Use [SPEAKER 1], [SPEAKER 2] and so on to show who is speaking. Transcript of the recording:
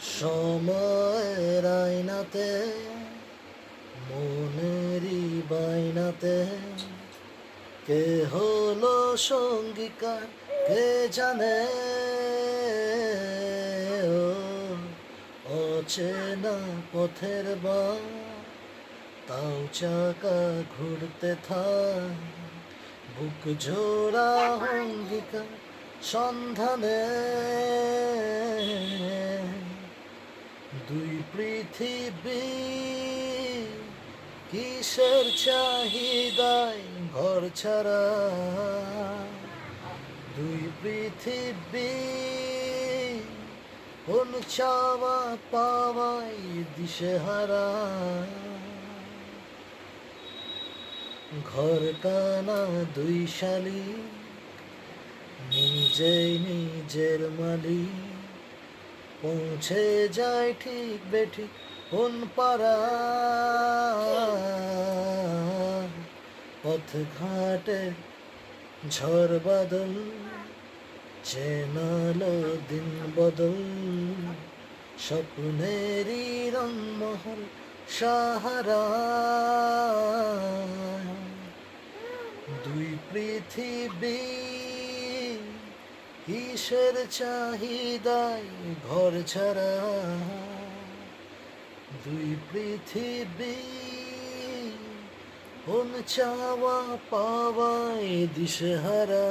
[SPEAKER 1] সময়ের আয়নাতে মনেরই বাইনাতে কে হলো সঙ্গীকার কে জানে। ও অচেনা পথের বা তাও চাকা ঘুরতে থাক বুক জোড়া অঙ্গিকার সন্ধানে। দুই পৃথিবী কিসের চাহিদায় ঘর ছাড়া। দুই পৃথিবী কোন চাওয়া পাওয়াই দিশেহারা। ঘর কানা দুই শালি নিজেই নিজের মালিক পৌঁছে যায় ঠিক বেঠিক কোন পাড়া। পথ ঘাটে ঝড় বাদল চেনালো দিন বদল স্বপ্নেরই রংমহল সাহারা। দুই পৃথিবী কিসের চাহিদায় ঘর ছাড়া। দুই পৃথিবী কোন চাওয়া পাওয়ায় দিশেহারা।